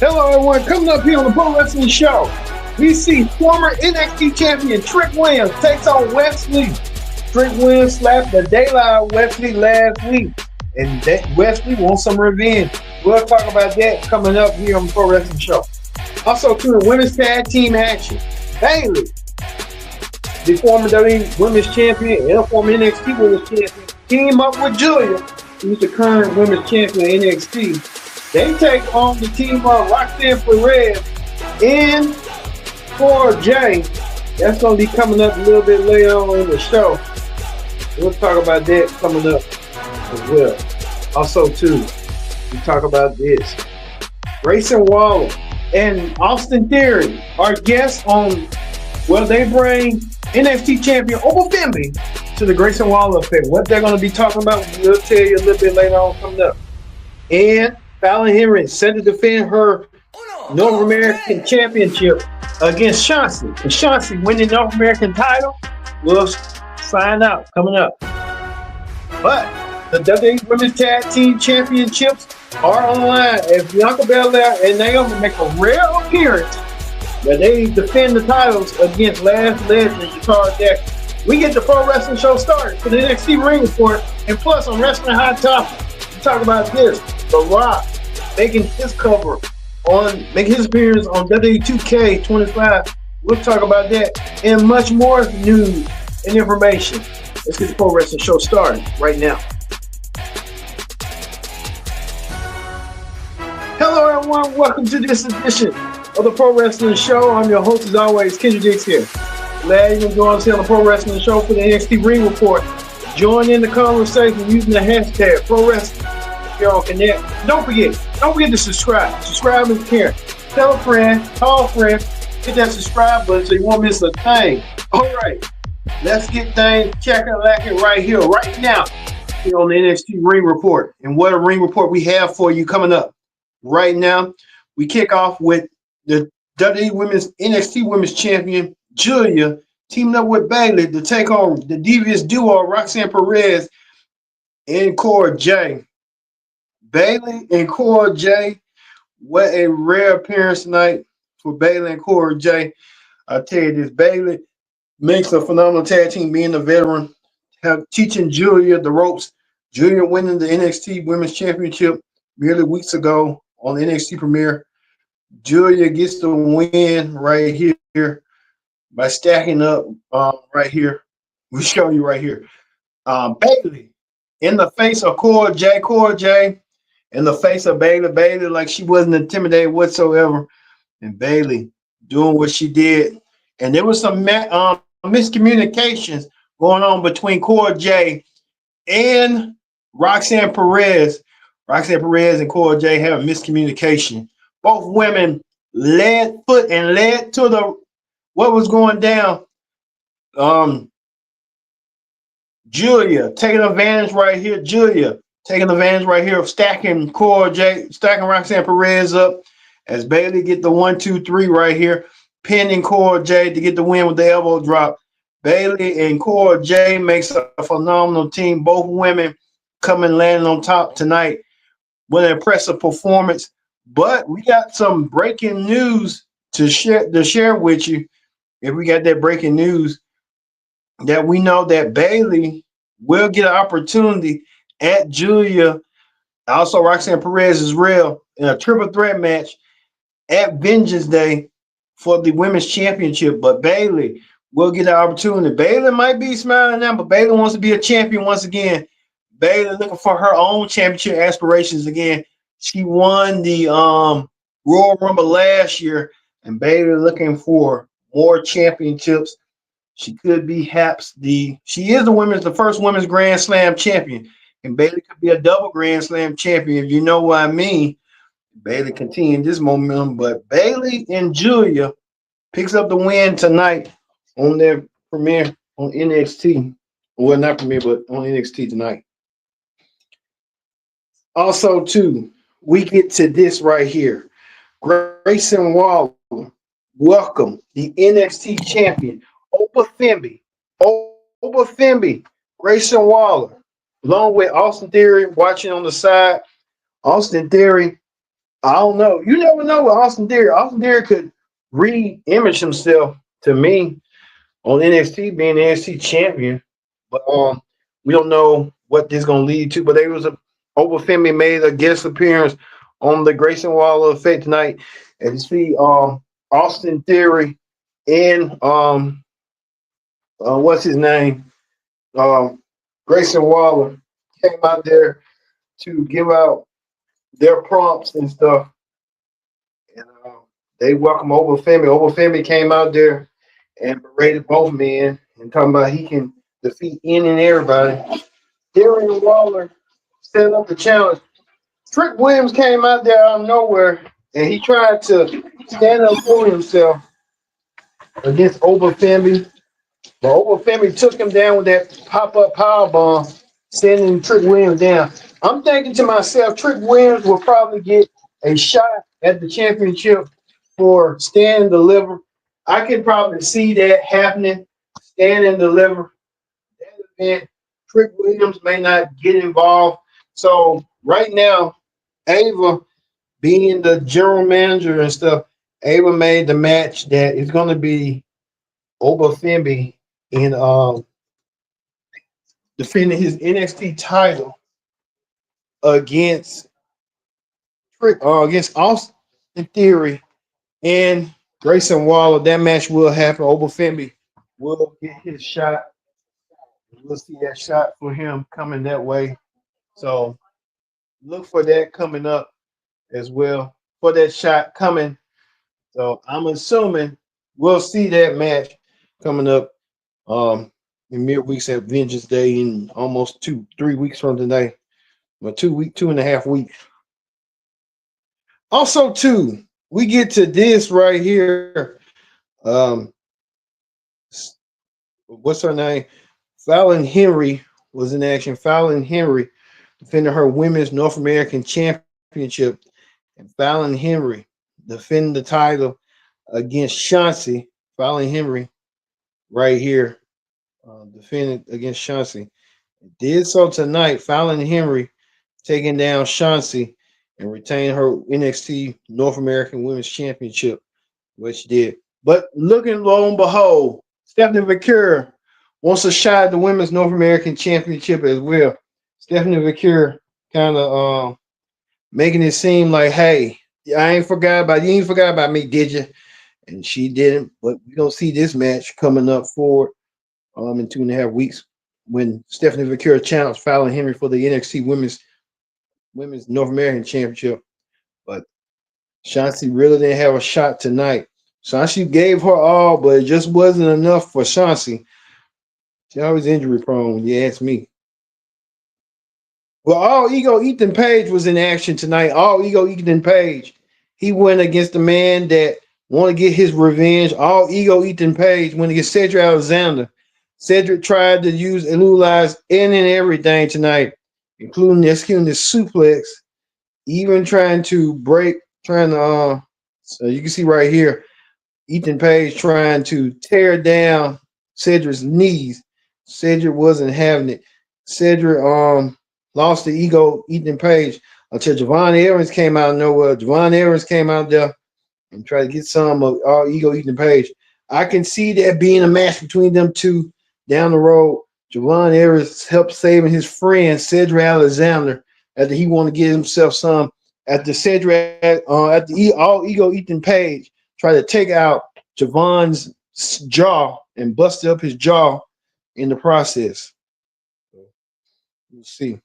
Hello, everyone. Coming up here on the Pro Wrestling Show, we see former NXT champion Trick Williams takes on Wesley. Trick Williams slapped the daylight out of Wesley last week, and that Wesley wants some revenge. We'll talk about that coming up here on the Pro Wrestling Show. Also, to the women's tag team action, Bayley, the former WWE Women's Champion and a former NXT Women's Champion, team up with Julia, who's the current Women's Champion in NXT. They take on the team of Roxanne Perez and Cora J. That's going to be coming up a little bit later on in the show. We'll talk about that coming up as well. Also, too, we talk about this. Grayson Waller and Austin Theory are guests on, well, they bring NXT champion Obafemi to the Grayson Waller effect. What they're going to be talking about, we'll tell you a little bit later on coming up. And Fallon Henry set to defend her North American Championship against Chauncey. And Chauncey winning the North American title will sign out coming up. But the WWE Women's Tag Team Championships are on the line as Bianca Belair and Naomi make a rare appearance where they defend the titles against Last Legend and Jakara Jackson. We get the Pro Wrestling Show started for the NXT Ring Report, and plus on Wrestling Hot Topic, we talk about this. The Rock making his appearance on WWE 2K25. We'll talk about that and much more news and information. Let's get the Pro Wrestling Show started right now. Hello, everyone. Welcome to this edition of the Pro Wrestling Show. I'm your host, as always, Kendra Dix here. Glad you can join us here on the Pro Wrestling Show for the NXT Ring Report. Join in the conversation using the hashtag Pro Wrestling. On Connect. Don't forget to subscribe. Subscribe and care. Tell a friend, call a friend, hit that subscribe button so you won't miss a thing. All right, let's get things check-a-lacking right here, right now, here on the NXT Ring Report. And what a ring report we have for you coming up right now. We kick off with the WWE NXT Women's Champion Julia teaming up with Bayley to take on the devious duo Roxanne Perez and Cora J. Bayley and Cora J. What a rare appearance tonight for Bayley and Cora J. I'll tell you this, Bayley makes a phenomenal tag team being a veteran, teaching Julia the ropes. Julia winning the NXT Women's Championship merely weeks ago on the NXT premiere. Julia gets the win right here by stacking up right here. We show you right here. Bayley in the face of Cora J. In the face of Bayley like she wasn't intimidated whatsoever, and Bayley doing what she did. And there was some miscommunications going on between Cora J and Roxanne Perez. Roxanne Perez and Cora J have a miscommunication. Both women led to the what was going down. Julia taking advantage right here. Taking advantage right here of stacking Roxanne Perez up as Bayley get the 1, 2, 3 right here, pinning Cora J to get the win with the elbow drop. Bayley and Cora J makes a phenomenal team. Both women coming landing on top tonight with an impressive performance. But we got some breaking news to share with you. If we got that breaking news, that we know that Bayley will get an opportunity at Julia, also Roxanne Perez as well, in a triple threat match at Vengeance Day for the Women's Championship. But Bayley will get an opportunity. Bayley might be smiling now, but Bayley wants to be a champion once again. Bayley looking for her own championship aspirations again. She won the Royal Rumble last year, and Bayley looking for more championships. She could be she is the first women's Grand Slam champion. And Bayley could be a double Grand Slam champion, if you know what I mean. Bayley continuing this momentum, but Bayley and Julia picks up the win tonight on their premiere on NXT. Well, not premiere, but on NXT tonight. Also, too, we get to this right here. Grayson Waller, welcome the NXT champion, Obafemi, Grayson Waller, along with Austin Theory watching on the side. Austin Theory I don't know. You never know with Austin Theory. Austin Theory could re-image himself to me on NXT being the NXT champion, but we don't know what this is gonna lead to. But there was a Obafemi made a guest appearance on the Grayson Waller effect tonight, and you see Austin Theory and what's his name Grayson Waller came out there to give out their prompts and stuff, and they welcome Obafemi. Obafemi came out there and berated both men and talking about he can defeat any and everybody. Theory and Waller set up the challenge. Trick Williams came out there out of nowhere and he tried to stand up for himself against Obafemi. But Obafemi took him down with that pop-up power bomb, sending Trick Williams down. I'm thinking to myself, Trick Williams will probably get a shot at the championship for stand and deliver. I can probably see that happening. Stand and deliver. That event, Trick Williams may not get involved. So right now, Ava being the general manager and stuff, Ava made the match that is going to be Obafemi in defending his NXT title against against Austin Theory and Grayson Waller. That match will happen. Obafemi will get his shot. We'll see that shot for him coming that way. So look for that coming up as well. For that shot coming. So I'm assuming we'll see that match coming up in midweeks at Vengeance Day in almost 3 weeks from today. Well, 2.5 weeks. Also, too, we get to this right here. What's her name? Fallon Henry was in action. Fallon Henry defending her women's North American championship. And Fallon Henry defending the title against Chauncey. Fallon Henry right here defending against Chauncey. Did so tonight. Fallon Henry taking down Chauncey and retaining her NXT North American Women's Championship, which did. But looking lo and behold, Stephanie Vicur wants a shot at the Women's North American Championship as well. Stephanie Vicur kind of making it seem like, hey, you ain't forgot about me, did you? And she didn't. But we're gonna see this match coming up forward in 2.5 weeks when Stephanie Vicur challenged Fallon Henry for the NXT Women's North American Championship. But Chauncey really didn't have a shot tonight. Chauncey gave her all, but it just wasn't enough for Chauncey. She always injury prone, you ask me. Well, All Ego Ethan Page was in action tonight. All Ego Ethan Page. He went against the man that wanted to get his revenge. All Ego Ethan Page went against Cedric Alexander. Cedric tried to utilize any and everything tonight, including executing the suplex, even trying to so you can see right here, Ethan Page trying to tear down Cedric's knees. Cedric wasn't having it. Cedric lost the ego Ethan Page until Javon Evans came out of nowhere. Javon Evans came out there and tried to get some of our ego Ethan Page. I can see that being a match between them two down the road. Javon Evans helped saving his friend Cedric Alexander after he wanted to get himself some. After Cedric, All Ego Ethan Page tried to take out Javon's jaw and busted up his jaw in the process. We'll see.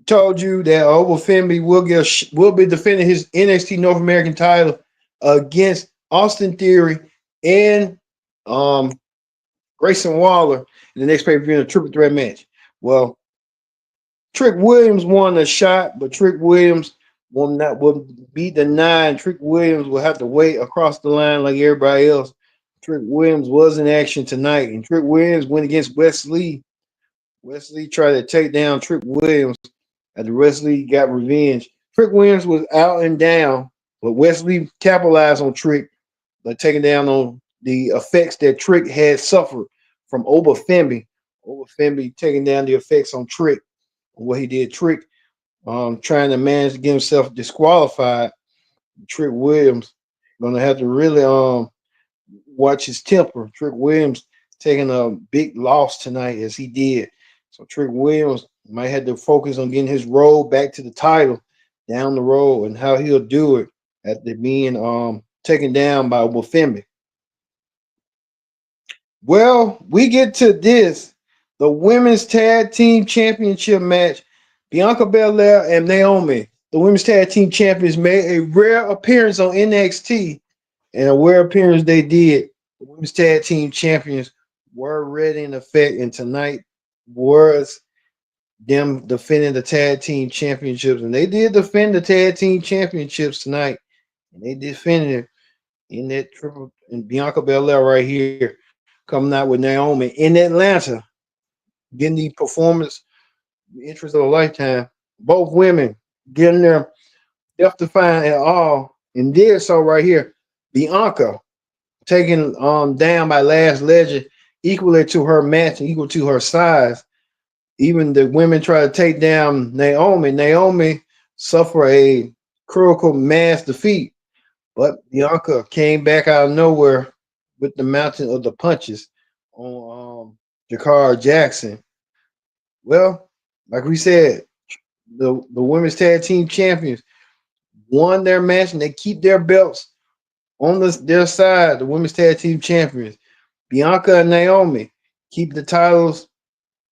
Told you that Obafemi will be defending his NXT North American title against Austin Theory and Grayson Waller in the next pay-per-view in a triple threat match. Well, Trick Williams won a shot, but Trick Williams will beat the 9. Trick Williams will have to wait across the line like everybody else. Trick Williams was in action tonight, and Trick Williams went against Wes Lee. Wes Lee tried to take down Trick Williams, and the Wes Lee got revenge. Trick Williams was out and down, but Wes Lee capitalized on Trick by taking down on the effects that Trick had suffered from Obafemi. Obafemi taking down the effects on Trick, what he did. Trick trying to manage to get himself disqualified. Trick Williams gonna have to really watch his temper. Trick Williams taking a big loss tonight as he did. So Trick Williams might have to focus on getting his road back to the title down the road and how he'll do it after being taken down by Wafemi. Well, we get to this. The women's tag team championship match. Bianca Belair and Naomi, the women's tag team champions, made a rare appearance on NXT. And a rare appearance they did. The women's tag team champions were ready in effect. And tonight was them defending the tag team championships. And they did defend the tag team championships tonight. And they defended it in that triple. And Bianca Belair right here coming out with Naomi in Atlanta, getting the performance, the interest of a lifetime. Both women getting their death defying at all, and did so right here. Bianca taken down by Last Legend, equally to her match and equal to her size. Even the women try to take down Naomi. Naomi suffered a critical mass defeat, but Bianca came back out of nowhere with the mountain of the punches on Jakar Jackson. Well, like we said, the women's tag team champions won their match and they keep their belts on their side. The women's tag team champions, Bianca and Naomi, keep the titles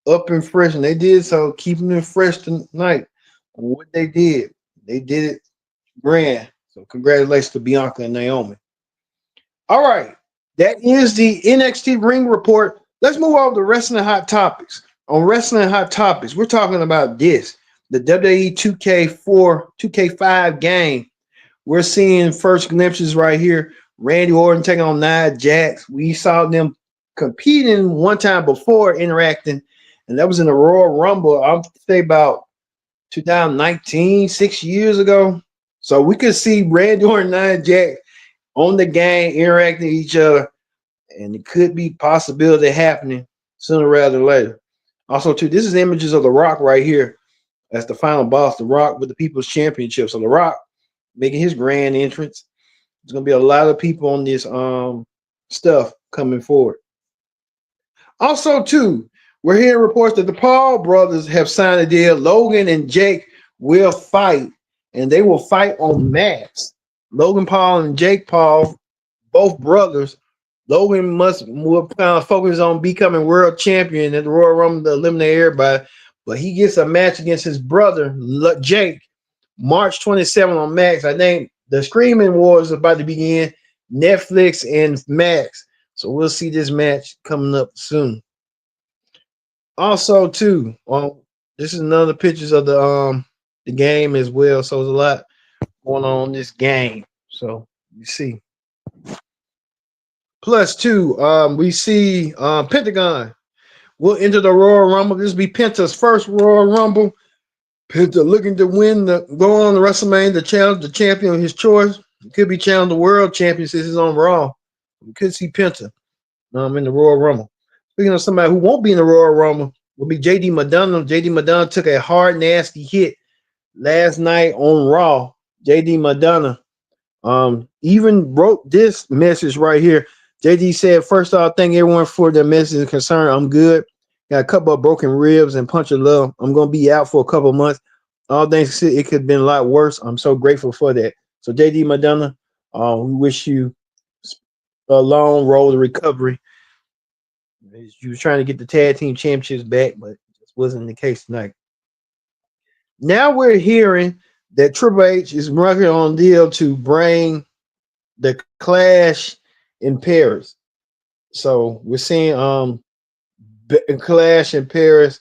up and fresh, and they did so, keeping them fresh tonight. What they did it grand. So congratulations to Bianca and Naomi. All right, that is the NXT Ring Report. Let's move on to Wrestling Hot Topics. On Wrestling Hot Topics, we're talking about this, the WWE 2K4, 2K5 game. We're seeing first glimpses right here. Randy Orton taking on Nia Jax. We saw them competing one time before interacting, and that was in the Royal Rumble. I'll say about 2019, 6 years ago. So we could see Randy Orton and Nia Jax on the game interacting with each other, and it could be possibility happening sooner rather than later. Also, too, this is images of The Rock right here as the final boss, The Rock with the People's Championship. So The Rock making his grand entrance. There's gonna be a lot of people on this stuff coming forward. Also, too, we're hearing reports that the Paul brothers have signed a deal. Logan and Jake will fight, and they will fight on Max. Logan Paul and Jake Paul, both brothers. Logan will kind of focus on becoming world champion at the Royal Rumble to eliminate everybody, but he gets a match against his brother Jake March 27th on Max. I think the Screaming Wars is about to begin. Netflix and Max, so we'll see this match coming up soon. Also, too, this is another pictures of the game as well. So there's a lot going on in this game. So you see. Plus, too, we see Pentagon will enter the Royal Rumble. This will be Penta's first Royal Rumble. Penta looking to go on the WrestleMania, the champion of his choice. He could be challenging the world champion since he's on Raw. We could see Penta in the Royal Rumble. Speaking of somebody who won't be in the Royal Rumble, will be JD Madonna. JD Madonna took a hard, nasty hit last night on Raw. JD Madonna even wrote this message right here. JD said, first off, thank everyone for their message and concern. I'm good. Got a couple of broken ribs and punch of love. I'm going to be out for a couple of months. All things it could have been a lot worse. I'm so grateful for that. So JD Madonna, we wish you a long road to recovery. You were trying to get the tag team championships back, but this wasn't the case tonight. Now we're hearing that Triple H is working on a deal to bring the Clash in Paris. So we're seeing Clash in Paris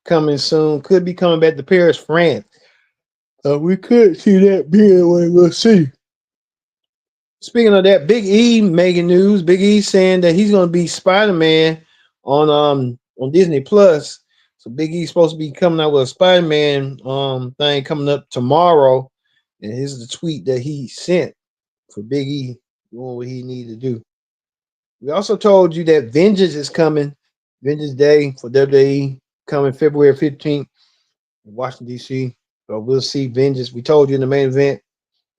coming soon. Could be coming back to Paris, France. We could see that being what we'll see. Speaking of that, Big E making news. Big E saying that he's going to be Spider-Man on Disney Plus. So Big E's supposed to be coming out with a Spider-Man thing coming up tomorrow. And here's the tweet that he sent for Big E doing what he needed to do. We also told you that Vengeance is coming. Vengeance Day for WWE coming February 15th in Washington, D.C. So we'll see Vengeance. We told you in the main event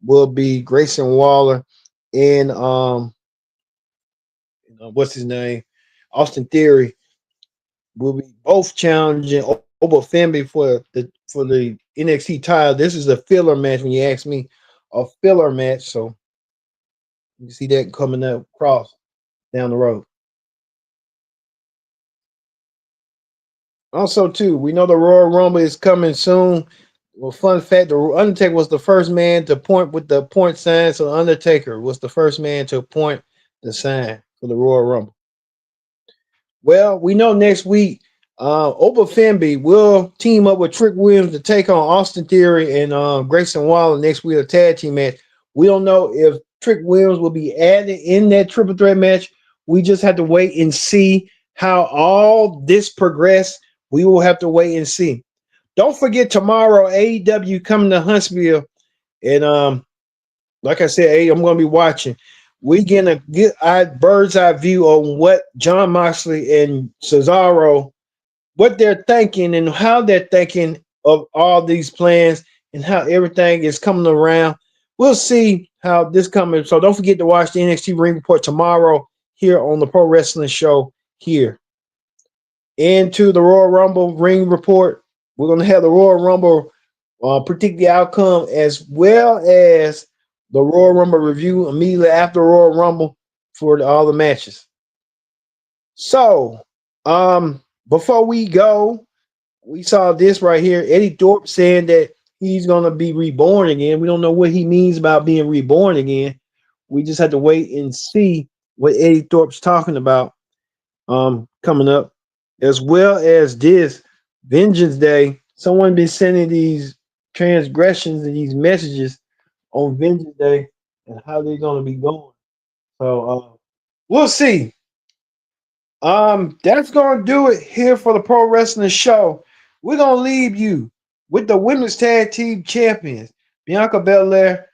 will be Grayson Waller and what's his name? Austin Theory will be both challenging Oba Femby for the NXT title. This is a filler match when you ask me, a filler match. So you see that coming up across down the road. Also, too, we know the Royal Rumble is coming soon. Well, fun fact: the Undertaker was the first man to point with the point sign. So Undertaker was the first man to point the sign for the Royal Rumble. Well, we know next week, Oba Femby will team up with Trick Williams to take on Austin Theory and Grayson Waller next week, a tag team match. We don't know if Trick Williams will be added in that triple threat match. We just have to wait and see how all this progress. We will have to wait and see. Don't forget tomorrow, AEW coming to Huntsville, and like I said, I'm going to be watching. We're going to get our bird's eye view on what John Moxley and Cesaro, what they're thinking and how they're thinking of all these plans and how everything is coming around. We'll see how this coming. So don't forget to watch the NXT Ring Report tomorrow here on the Pro Wrestling Show here. Into the Royal Rumble Ring Report. We're going to have the Royal Rumble predict the outcome as well as the Royal Rumble review immediately after Royal Rumble for all the matches. So, before we go, we saw this right here. Eddie Thorpe saying that he's going to be reborn again. We don't know what he means about being reborn again. We just have to wait and see what Eddie Thorpe's talking about coming up, as well as this Vengeance Day. Someone been sending these transgressions and these messages on Vengeance Day and how they're going to be going. So we'll see. That's going to do it here for the Pro Wrestling Show. We're going to leave you with the Women's Tag Team Champions, Bianca Belair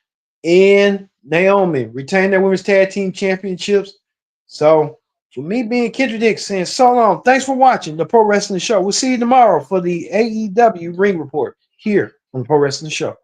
and Naomi, retain their Women's Tag Team Championships. So, for me being Kendra Dick saying so long, thanks for watching the Pro Wrestling Show. We'll see you tomorrow for the AEW Ring Report here on the Pro Wrestling Show.